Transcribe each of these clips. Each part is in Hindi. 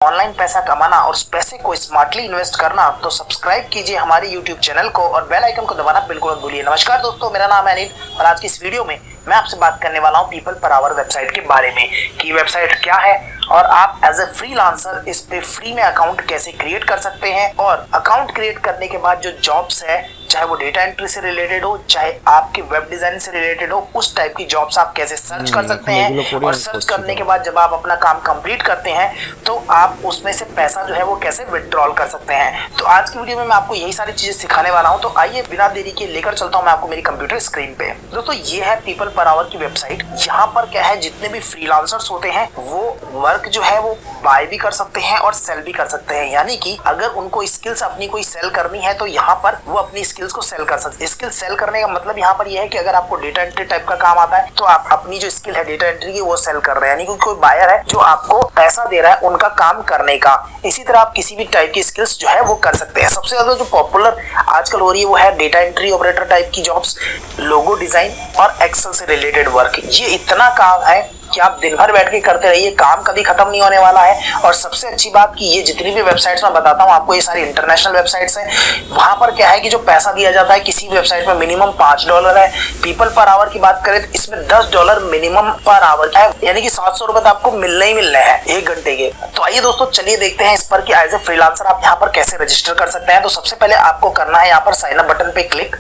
ऑनलाइन पैसा कमाना और उस पैसे को स्मार्टली इन्वेस्ट करना, तो सब्सक्राइब कीजिए हमारे यूट्यूब चैनल को और बेल आइकन को दबाना बिल्कुल मत भूलिए। नमस्कार दोस्तों, मेरा नाम है अनिल और आज की इस वीडियो में मैं आपसे बात करने वाला हूं पीपल पर आवर वेबसाइट के बारे में कि वेबसाइट क्या है और आप एज ए फ्रीलांसर इस पे फ्री में अकाउंट कैसे क्रिएट कर सकते हैं। और अकाउंट क्रिएट करने के बाद जो जॉब्स है, चाहे वो डेटा एंट्री से रिलेटेड हो, चाहे आपके वेब डिजाइन से रिलेटेड हो, उस टाइप की जॉब्स आप कैसे सर्च कर सकते हैं। और सर्च करने के बाद जब आप अपना काम कंप्लीट करते हैं तो आप उसमें से पैसा जो है वो कैसे विड्रॉल कर सकते हैं। तो आज की वीडियो में मैं आपको यही सारी चीजें सिखाने वाला हूं। तो आइए बिना देरी के लेकर चलता हूं मैं आपको मेरी कंप्यूटर स्क्रीन पे। दोस्तों, ये है पीपल पर आवर की वेबसाइट। यहाँ पर क्या है, जितने भी फ्रीलांसर्स होते हैं वो वर्क जो है वो बाय भी कर सकते हैं और सेल भी कर सकते हैं। यानी कि अगर उनको स्किल्स अपनी कोई सेल करनी है तो यहाँ पर वो अपनी स्किल्स को सेल कर सकते हैं। स्किल सेल करने का मतलब यहाँ पर ये है कि अगर आपको डेटा एंट्री टाइप का काम आता है तो आप अपनी जो स्किल है डेटा एंट्री की वो सेल कर रहे हैं, यानी कि कोई बायर है जो आपको पैसा दे रहा है उनका काम करने का। इसी तरह आप किसी भी टाइप की स्किल्स जो है वो कर सकते हैं। सबसे ज्यादा जो पॉपुलर आजकल हो रही है वो है डेटा एंट्री ऑपरेटर टाइप की जॉब्स, लोगो डिजाइन और एक्सेल से रिलेटेड वर्क। ये इतना काम है कि आप दिन भर बैठ के करते रहिए, काम कभी खत्म नहीं होने वाला है। और सबसे अच्छी बात कि ये जितनी भी वेबसाइट्स मैं बताता हूँ आपको, ये सारी इंटरनेशनल वेबसाइट्स हैं। वहां पर क्या है कि जो पैसा दिया जाता है किसी वेबसाइट में मिनिमम $5 है। पीपल पर आवर की बात करें तो इसमें $10 मिनिमम पर आवर है, यानी कि 700 रुपए तो आपको मिलने ही मिलने हैं 1 घंटे के। तो आइए दोस्तों, चलिए देखते हैं इस पर कि एज ए फ्रीलांसर आप यहाँ पर कैसे रजिस्टर कर सकते हैं। तो सबसे पहले आपको करना है यहाँ पर साइन अप बटन पे क्लिक।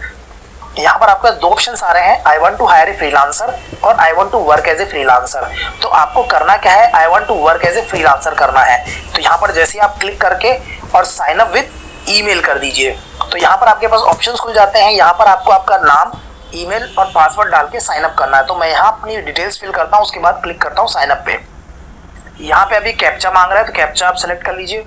यहाँ पर आपका 2 ऑप्शंस आ रहे हैं, I want to hire a freelancer और I want to work as a freelancer. तो आपको करना क्या है, I want to work as a freelancer करना है। तो यहाँ पर जैसे ही आप क्लिक करके और साइन अप विद ईमेल कर दीजिए तो यहाँ पर आपके पास ऑप्शंस खुल जाते हैं। यहाँ पर आपको आपका नाम, ईमेल और पासवर्ड डाल के साइन अप करना है। तो मैं यहाँ अपनी डिटेल्स फिल करता हूँ, उसके बाद क्लिक करता हूँ साइन अप पे। यहाँ पे अभी कैप्चा मांग रहा है तो कैप्चा आप सेलेक्ट कर लीजिए।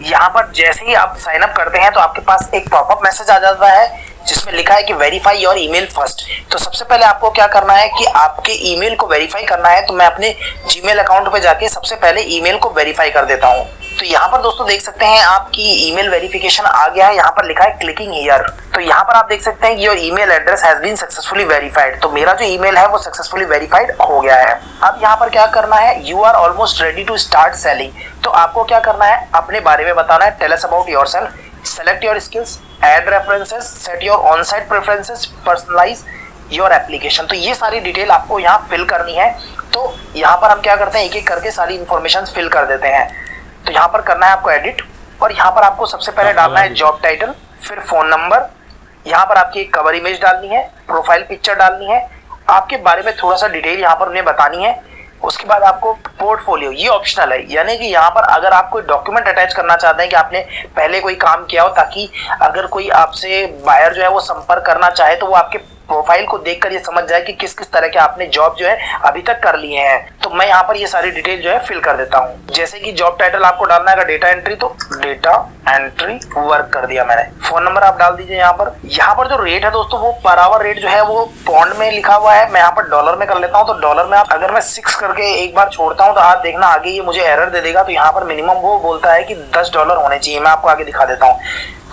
यहाँ पर जैसे ही आप साइन अप करते हैं तो आपके पास एक पॉपअप मैसेज आ जाता है जिसमें लिखा है कि वेरीफाई योर ईमेल फर्स्ट। तो सबसे पहले आपको क्या करना है कि आपके ईमेल को वेरीफाई करना है। तो मैं अपने जीमेल अकाउंट पे जाके सबसे पहले ईमेल को वेरीफाई कर देता हूँ। तो यहाँ पर दोस्तों देख सकते हैं आपकी ईमेल वेरिफिकेशन आ गया है। यहाँ पर लिखा है क्लिकिंग हियर। तो यहाँ पर आप देख सकते हैं कि your email address has been successfully verified. तो मेरा जो ईमेल है वो सक्सेसफुली वेरीफाइड हो गया है। अब यहाँ पर क्या करना है, you are almost ready to start selling. तो आपको क्या करना है, अपने बारे में बताना है, tell us about yourself, select your skills, add references, set your on site preferences, personalise your application. तो ये सारी डिटेल आपको यहाँ फिल करनी है। तो यहाँ पर हम क्या करते हैं, एक एक करके सारी इंफॉर्मेशन फिल कर देते हैं। तो यहाँ पर करना है आपको एडिट और यहाँ पर आपको सबसे पहले डालना है जॉब टाइटल, फिर फोन नंबर, यहाँ पर आपकी एक कवर इमेज डालनी है, प्रोफाइल पिक्चर डालनी है, आपके बारे में थोड़ा सा डिटेल यहाँ पर उन्हें बतानी है। उसके बाद आपको पोर्टफोलियो, ये ऑप्शनल है, यानी कि यहाँ पर अगर आप कोई डॉक्यूमेंट अटैच करना चाहते हैं कि आपने पहले कोई काम किया हो, ताकि अगर कोई आपसे बायर जो है वो संपर्क करना चाहे तो वो आपके प्रोफाइल को देखकर ये समझ जाए कि किस किस तरह के आपने जॉब जो है अभी तक कर लिए हैं। तो मैं यहाँ पर ये सारी डिटेल जो है फिल कर देता हूँ। जैसे कि जॉब टाइटल आपको डालना है डेटा एंट्री, तो डेटा एंट्री वर्क कर दिया मैंने। फोन नंबर आप डाल दीजिए यहाँ पर। यहाँ पर जो रेट है दोस्तों वो पर आवर रेट जो है वो पॉन्ड में लिखा हुआ है, मैं यहाँ पर डॉलर में कर लेता हूँ। तो डॉलर में आप अगर मैं 6 करके एक बार छोड़ता हूँ तो आप देखना आगे ये मुझे एरर दे देगा। तो यहाँ पर मिनिमम वो बोलता है कि $10 होने चाहिए। मैं आपको आगे दिखा देता हूँ।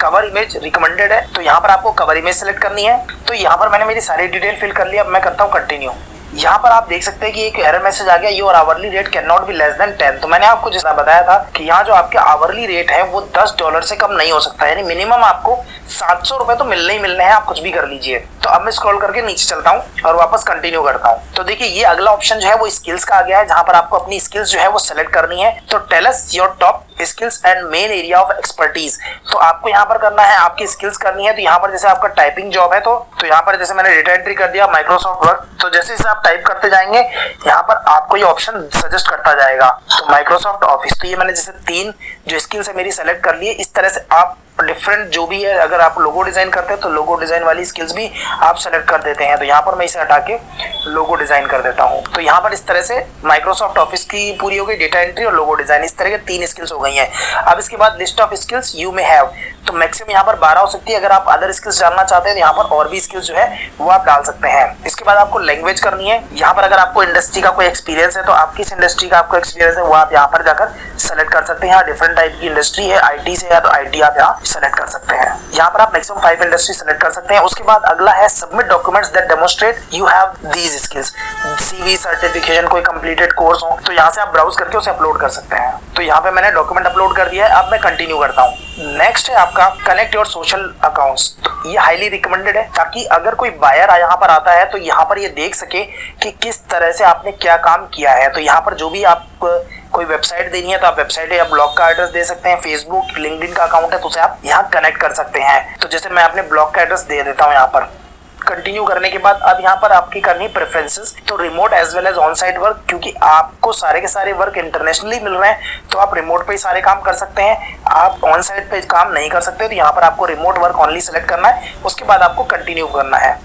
कवर इमेज रिकमेंडेड है, तो यहाँ पर आपको कवर इमेज सेलेक्ट करनी है। तो यहाँ पर मैंने मेरी सारी डिटेल फिल कर लिया। अब मैं करता हूँ कंटिन्यू। यहाँ पर आप देख सकते हैं कि एक एरर मैसेज आ गया, your hourly rate can not be less than 10। तो मैंने आपको जैसा बताया था कि यहाँ जो आपके आवरली रेट है वो $10 से कम नहीं हो सकता, यानी मिनिमम आपको 700 रुपए तो मिलने ही मिलने हैं, आप कुछ भी कर लीजिए। तो अब मैं स्क्रॉल करके नीचे चलता हूँ और वापस कंटिन्यू करता हूँ। तो देखिए ये अगला ऑप्शन जो है वो स्किल्स का आ गया है, जहाँ पर आपको अपनी स्किल्स जो है वो सेलेक्ट करनी है। तो tell us your top skills and main area of expertise. तो आपको यहाँ पर करना है, आपकी स्किल्स करनी है। तो यहाँ पर जैसे आपका टाइपिंग जॉब है तो यहाँ पर जैसे मैंने डेटा एंट्री कर दिया, माइक्रोसॉफ्ट वर्ड। तो जैसे जैसे आप टाइप करते जाएंगे यहाँ पर आपको ये ऑप्शन सजेस्ट करता जाएगा। तो माइक्रोसॉफ्ट ऑफिस, तो ये मैंने जैसे 3 जो स्किल्स है मेरी सेलेक्ट कर लिए। इस तरह से आप डिफरेंट जो भी है, अगर आप लोगो डिजाइन करते हैं तो लोगो डिजाइन वाली स्किल्स भी आप सेलेक्ट कर देते हैं। तो यहाँ पर मैं इसे हटा के लोगो डिजाइन कर देता हूँ। तो यहाँ पर इस तरह से माइक्रोसॉफ्ट ऑफिस की पूरी हो गई, डेटा एंट्री और लोगो डिजाइन, इस तरह के 3 स्किल्स हो गई हैं। अब इसके बाद list of skills you may have, तो मैक्सिमम यहाँ पर 12 हो सकती है। अगर आप अदर स्किल्स डालना चाहते हैं तो यहाँ पर और भी स्किल्स जो है वो आप डाल सकते हैं। इसके बाद आपको लैंग्वेज करनी है। यहाँ पर अगर आपको इंडस्ट्री का कोई एक्सपीरियंस है तो आप किस इंडस्ट्री का आपको एक्सपीरियंस है वो आप यहाँ पर जाकर सेलेक्ट कर सकते हैं। यहाँ डिफरेंट टाइप की इंडस्ट्री है, IT से है तो IT आप यहाँ सेलेक्ट कर सकते हैं। यहाँ पर आप मैक्सिमम 5 इंडस्ट्री सेलेक्ट कर सकते हैं। उसके बाद अगला है submit documents that demonstrate you have these skills. CV, certification, कोई कंप्लीटेड कोर्स हो तो यहाँ से आप ब्राउज करके उसे अपलोड कर सकते हैं। तो यहाँ पे मैंने डॉक्यूमेंट अपलोड कर दिया है। अब मैं कंटिन्यू करता हूँ। नेक्स्ट है आपका कनेक्ट योर सोशल अकाउंट्स। तो ये हाईली रिकमेंडेड है ताकि अगर कोई बायर यहाँ पर आता है तो यहाँ पर ये देख सके कि किस तरह से आपने क्या काम किया है। तो यहाँ पर जो भी आप कोई वेबसाइट देनी है तो आप वेबसाइट या ब्लॉग का एड्रेस दे सकते हैं। फेसबुक, लिंक्डइन का अकाउंट है तो उसे आप यहाँ कनेक्ट कर सकते हैं। तो जैसे मैं अपने ब्लॉग का एड्रेस दे देता हूँ यहाँ पर। कंटिन्यू करने के बाद अब यहाँ पर आपकी करनी प्रेफरेंसेस, तो remote as well as on site work, क्योंकि आपको सारे के सारे वर्क इंटरनेशनली मिल रहे हैं तो आप रिमोट पे ही सारे काम कर सकते हैं। आप ऑन साइट पे काम नहीं कर सकते तो यहाँ पर आपको रिमोट वर्क ओनली सेलेक्ट करना है। उसके बाद आपको कंटिन्यू करना है।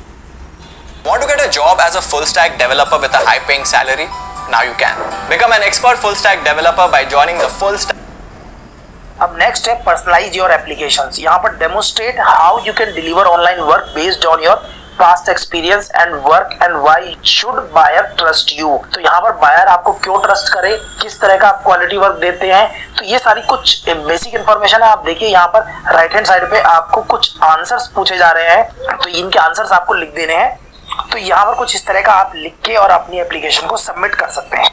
Want to get a job as a full stack developer with a high paying salary? Now you can. Become an expert full stack developer by joining the full stack. अब नेक्स्ट है पर्सनलाइज योर एप्लीकेशंस। यहाँ पर demonstrate how you can deliver online work based on your past experience and work and why should buyer trust you. तो यहाँ पर बायर आपको क्यों ट्रस्ट करे, किस तरह का आप क्वालिटी वर्क देते हैं, तो ये सारी कुछ बेसिक इंफॉर्मेशन है। आप देखिए यहाँ पर राइट हैंड साइड पे आपको कुछ आंसर्स पूछे जा रहे हैं तो इनके आंसर्स आपको लिख देने हैं। तो यहाँ पर कुछ इस तरह का आप लिख के और अपनी एप्लीकेशन को सबमिट कर सकते हैं।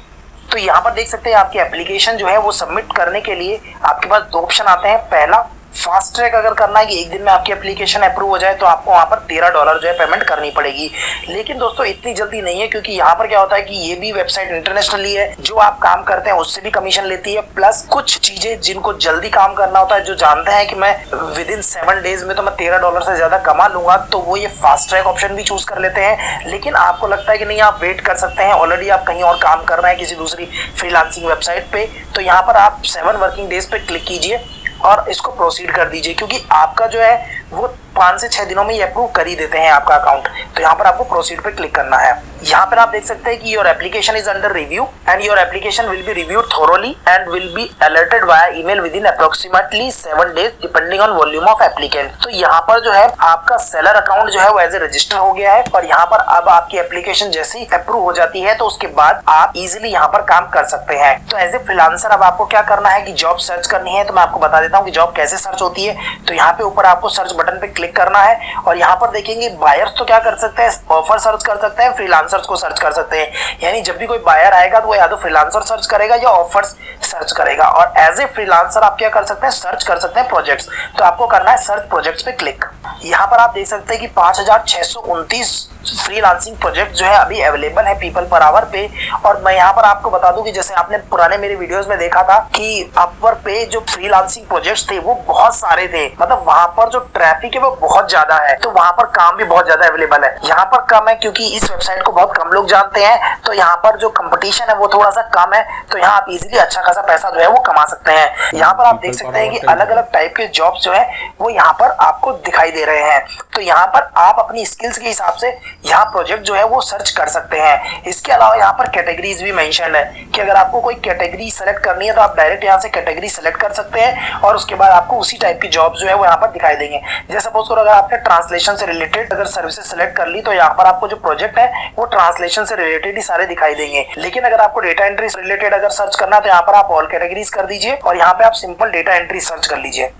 तो यहाँ पर देख सकते हैं आपकी एप्लीकेशन जो है वो सबमिट करने के लिए आपके पास दो ऑप्शन आते हैं। पहला, फास्ट ट्रैक अगर करना है कि एक दिन में आपकी एप्लीकेशन अप्रूव हो जाए तो आपको वहाँ पर $13 जो है पेमेंट करनी पड़ेगी। लेकिन दोस्तों इतनी जल्दी नहीं है, क्योंकि यहाँ पर क्या होता है कि ये भी वेबसाइट इंटरनेशनली है, जो आप काम करते हैं उससे भी कमीशन लेती है। प्लस कुछ चीजें जिनको जल्दी काम करना होता है, जो जानते हैं कि मैं विद इन 7 डेज में तो मैं $13 से ज्यादा कमा लूंगा, तो वो ये फास्ट ट्रैक ऑप्शन भी चूज कर लेते हैं। लेकिन आपको लगता है कि नहीं, आप वेट कर सकते हैं, ऑलरेडी आप कहीं और काम कर रहे हैं किसी दूसरी फ्रीलांसिंग वेबसाइट पे, तो यहाँ पर आप 7 वर्किंग डेज पे क्लिक कीजिए और इसको प्रोसीड कर दीजिए, क्योंकि आपका जो है वो 5 से 6 दिनों में ये अप्रूव कर ही देते हैं आपका अकाउंट। तो यहाँ पर आपको प्रोसीड पे क्लिक करना है। यहाँ पर आप देख सकते हैं कि your application is under review and your application will be reviewed thoroughly and will be alerted via email with in approximately 7 days depending on volume of applicant. तो यहाँ पर जो है आपका सेलर अकाउंट जो है वो एज ए रजिस्टर हो गया है और यहाँ पर अब आपकी एप्लीकेशन जैसे ही अप्रूव हो जाती है तो उसके बाद आप इजिली यहाँ पर काम कर सकते हैं। तो एज ए फ्रीलांसर अब आपको क्या करना है कि जॉब सर्च करनी है, तो मैं आपको बता देता हूँ कि जॉब कैसे सर्च होती है। तो यहाँ पे ऊपर आपको सर्च बटन पे क्लिक करना है और यहाँ पर देखेंगे बायर्स तो क्या कर सकते हैं, ऑफर सर्च कर सकते हैं, फ्रीलांसर्स को सर्च कर सकते हैं। यानी जब भी कोई बायर आएगा तो वो या तो फ्रीलांसर सर्च करेगा या ऑफर्स सर्च करेगा। और एज ए फ्रीलांसर आप क्या कर सकते हैं, सर्च कर सकते हैं प्रोजेक्ट्स। तो आपको करना है सर्च प्रोजेक्ट्स पे क्लिक। यहाँ पर आप देख सकते हैं कि 5629 फ्रीलांसिंग प्रोजेक्ट जो है अभी अवेलेबल है पीपल पर आवर पे। और मैं यहाँ पर आपको बता दूं कि जैसे आपने पुराने मेरे वीडियोस में देखा था कि अपवर पे जो फ्रीलांसिंग प्रोजेक्ट्स थे वो बहुत सारे थे, मतलब वहां पर जो ट्रैफिक है वो बहुत ज्यादा है, तो वहां पर काम भी बहुत ज्यादा अवेलेबल है। यहाँ पर कम है क्योंकि इस वेबसाइट को बहुत कम लोग जानते हैं, तो यहाँ पर जो कंपटीशन है वो थोड़ा सा कम है, तो यहाँ आप इजिली अच्छा खासा पैसा जो है वो कमा सकते हैं। यहाँ पर आप देख सकते हैं कि अलग अलग टाइप के जॉब्स जो है वो यहाँ पर आपको दिखाई दे रहे हैं। तो यहाँ पर आप अपनी स्किल्स के हिसाब से यहाँ प्रोजेक्ट जो है वो सर्च कर सकते हैं। इसके अलावा यहाँ पर कैटेगरीज भी मेंशन है कि अगर आपको कोई कैटेगरी सेलेक्ट करनी है तो आप डायरेक्ट यहाँ से कैटेगरी सेलेक्ट कर सकते हैं और उसके बाद आपको उसी टाइप की जॉब जो है वो यहाँ पर दिखाई देंगे। जैसे सपोज करो अगर आपने ट्रांसलेशन से रिलेटेड अगर सर्विसेज सेलेक्ट कर ली तो यहाँ पर आपको जो प्रोजेक्ट है वो ट्रांसलेशन से रिलेटेड ही सारे दिखाई देंगे। लेकिन अगर आपको डेटा एंट्री से रिलेटेड अगर सर्च करना है तो यहाँ पर आप ऑल कैटेगरीज कर दीजिए और यहाँ पे आप सिंपल डेटा एंट्री सर्च कर लीजिए।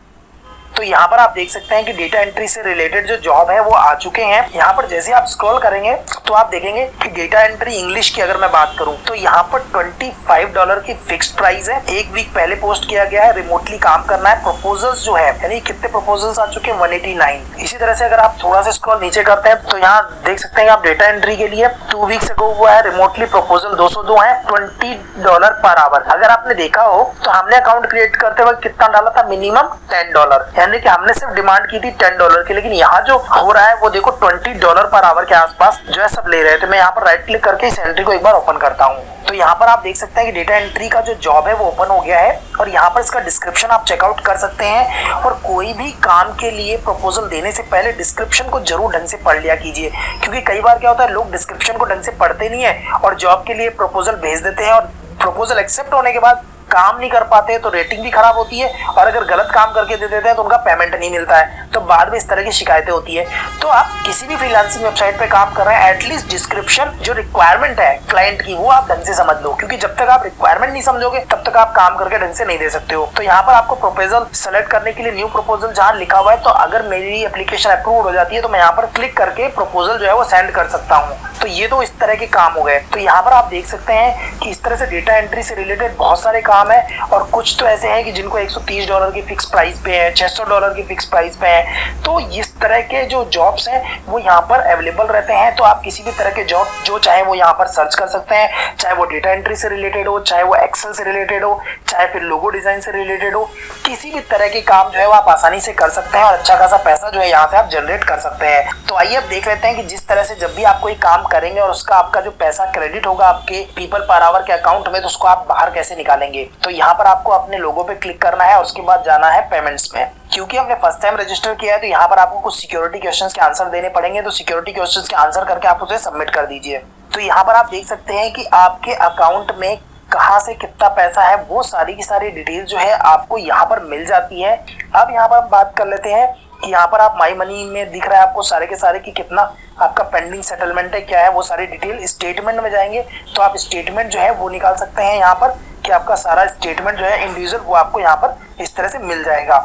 तो यहाँ पर आप देख सकते हैं कि डेटा एंट्री से रिलेटेड जो जॉब है वो आ चुके हैं। यहाँ पर जैसे आप स्क्रॉल करेंगे तो आप देखेंगे कि डेटा एंट्री इंग्लिश की अगर मैं बात करूं तो यहाँ पर $25 की फिक्स्ड प्राइस है। 1 वीक पहले पोस्ट किया गया है, रिमोटली काम करना है। प्रपोजल्स जो है यानी कितने प्रपोजल्स आ चुके हैं 189। इसी तरह से अगर आप थोड़ा सा स्क्रॉल नीचे करते हैं तो यहाँ देख सकते हैं आप डेटा एंट्री के लिए 2 वीक्स अगो हुआ है, रिमोटली प्रपोजल 202 है, $20 पर आवर। अगर आपने देखा हो तो हमने अकाउंट क्रिएट करते वक्त कितना डाला था, मिनिमम $10, यानी कि हमने सिर्फ डिमांड की थी $10 की, लेकिन यहाँ जो हो रहा है वो देखो $20 पर आवर के आसपास जो है सब ले रहे थे। मैं यहाँ पर राइट क्लिक करके इस एंट्री को एक बार ओपन करता हूँ तो यहाँ पर आप देख सकते हैं कि डेटा एंट्री का जो जॉब है वो ओपन हो गया है और यहाँ पर इसका डिस्क्रिप्शन आप चेकआउट कर सकते हैं। और कोई भी काम के लिए प्रपोजल देने से पहले डिस्क्रिप्शन को जरूर ढंग से पढ़ लिया कीजिए, क्योंकि कई बार क्या होता है लोग डिस्क्रिप्शन को ढंग से पढ़ते नहीं है और जॉब के लिए प्रपोजल भेज देते हैं और प्रपोजल एक्सेप्ट होने के बाद काम नहीं कर पाते तो रेटिंग भी खराब होती है और अगर गलत काम करके दे देते हैं तो उनका पेमेंट नहीं मिलता है। तो बाद में इस तरह की शिकायतें होती है। तो आप किसी भी फ्रीलांसिंग वेबसाइट पे काम कर रहे हैं, एटलीस्ट डिस्क्रिप्शन जो रिक्वायरमेंट है क्लाइंट की वो आप ढंग से समझ लो, क्योंकि जब तक आप रिक्वायरमेंट नहीं समझोगे तब तक आप काम करके ढंग से नहीं दे सकते हो। तो यहाँ पर आपको प्रपोजल सेलेक्ट करने के लिए न्यू प्रपोजल जहाँ लिखा हुआ है, तो अगर मेरी एप्लीकेशन अप्रूव हो जाती है तो मैं यहाँ पर क्लिक करके प्रपोजल जो है वो सेंड कर सकता हूँ। तो ये तो इस तरह के काम हो गए। तो यहाँ पर आप देख सकते हैं कि इस तरह से डेटा एंट्री से रिलेटेड बहुत सारे काम है, और कुछ तो ऐसे हैं कि जिनको $130 की फिक्स प्राइस पे है, $600 की फिक्स प्राइस पे है। तो इस तरह के जो जॉब्स हैं वो यहाँ पर अवेलेबल रहते हैं। तो आप किसी भी तरह के जॉब जो चाहे वो यहाँ पर सर्च कर सकते हैं, चाहे वो डेटा एंट्री से रिलेटेड हो, चाहे वो एक्सेल से रिलेटेड हो, चाहे फिर लोगो डिजाइन से रिलेटेड हो, किसी भी तरह के काम जो है वो आप आसानी से कर सकते हैं और अच्छा खासा पैसा जो है यहाँ से आप जनरेट कर सकते हैं। तो आइए अब देख लेते हैं कि जिस तरह से जब भी आप कोई काम करेंगे और उसका आपका जो पैसा क्रेडिट होगा आपके पीपल पर आवर के अकाउंट में, तो उसको आप बाहर कैसे निकालेंगे। तो यहाँ पर आपको अपने लोगो पे क्लिक करना है और उसके बाद जाना है पेमेंट्स में। क्योंकि हमने फर्स्ट टाइम रजिस्टर किया है तो यहाँ पर आपको कुछ सिक्योरिटी क्वेश्चंस के आंसर देने पड़ेंगे। तो सिक्योरिटी क्वेश्चंस के आंसर करके आप उसे सबमिट कर दीजिए। तो यहाँ पर आप देख सकते हैं कि आपके अकाउंट में कहाँ से कितना पैसा है, वो सारी की सारी डिटेल जो है आपको यहाँ पर मिल जाती है। अब यहाँ पर हम बात कर लेते हैं कि यहाँ पर आप माई मनी में दिख रहा है आपको सारे के सारे कि कितना आपका पेंडिंग सेटलमेंट है, क्या है वो सारी डिटेल। स्टेटमेंट में जाएंगे तो आप स्टेटमेंट जो है वो निकाल सकते हैं यहाँ पर, कि आपका सारा स्टेटमेंट जो है इंडिविजुअल वो आपको यहाँ पर इस तरह से मिल जाएगा।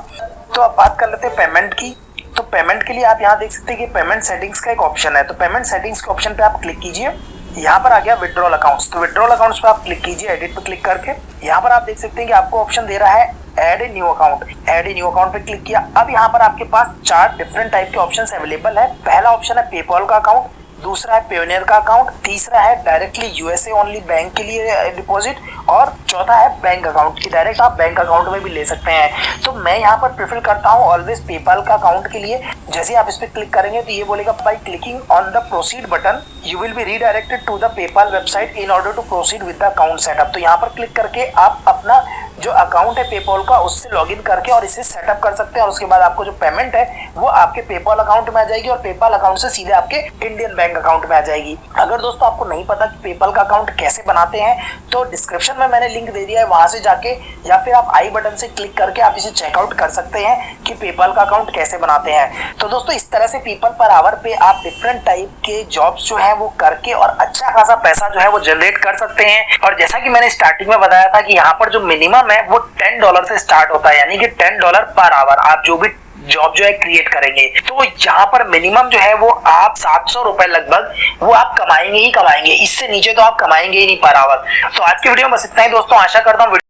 तो अब बात कर लेते हैं पेमेंट की। तो पेमेंट के लिए आप यहाँ देख सकते हैं कि पेमेंट सेटिंग्स का एक ऑप्शन है। तो पेमेंट सेटिंग्स के ऑप्शन पे आप क्लिक कीजिए। यहाँ पर आ गया विड्रॉल अकाउंट्स। तो विड्रॉल अकाउंट्स पे आप क्लिक कीजिए, एडिट पे क्लिक करके। यहाँ पर आप देख सकते हैं कि आपको ऑप्शन दे रहा है add a new account. Add a new account पे क्लिक किया। अब यहाँ पर आपके पास 4 डिफरेंट टाइप के ऑप्शंस अवेलेबल है। पहला ऑप्शन है पेपॉल का अकाउंट, दूसरा है पेयोनियर का अकाउंट, तीसरा है डायरेक्टली यूएसए ओनली बैंक के लिए डिपॉजिट, और चौथा है बैंक अकाउंट की डायरेक्ट आप बैंक अकाउंट में भी ले सकते हैं। तो मैं यहाँ पर प्रेफर करता हूँ ऑलवेज पेपाल का अकाउंट के लिए। जैसे आप इस पे क्लिक करेंगे तो ये बोलेगा by clicking on the proceed button you will be redirected to the PayPal website in order to proceed with the account setup. तो यहाँ पर क्लिक करके आप अपना जो अकाउंट है पेपॉल का उससे लॉगिन करके और इसे सेटअप कर सकते हैं, और उसके बाद आपको जो पेमेंट है वो आपके पेपॉल अकाउंट में आ जाएगी और पेपॉल अकाउंट से सीधे आपके इंडियन बैंक अकाउंट में आ जाएगी। अगर दोस्तों आपको नहीं पता कि पेपॉल का अकाउंट कैसे बनाते हैं तो डिस्क्रिप्शन में मैंने लिंक दे दिया है, वहां से जाके या फिर आप आई बटन से क्लिक करके आप इसे चेकआउट कर सकते हैं कि पेपॉल का अकाउंट कैसे बनाते हैं। तो दोस्तों इस तरह से पीपल पर आवर पे आप डिफरेंट टाइप के जॉब्स जो है वो करके और अच्छा खासा पैसा जो है वो जनरेट कर सकते हैं। और जैसा कि मैंने स्टार्टिंग में बताया था कि यहाँ पर जो मिनिमम है वो $10 से स्टार्ट होता है, यानी कि $10 पर आवर आप जो भी जॉब जो है क्रिएट करेंगे। तो यहाँ पर मिनिमम जो है वो आप 700 रुपए लगभग वो आप कमाएंगे ही कमाएंगे, इससे नीचे तो आप कमाएंगे ही नहीं पर आवर। तो आज की वीडियो में बस इतना ही दोस्तों, आशा करता हूँ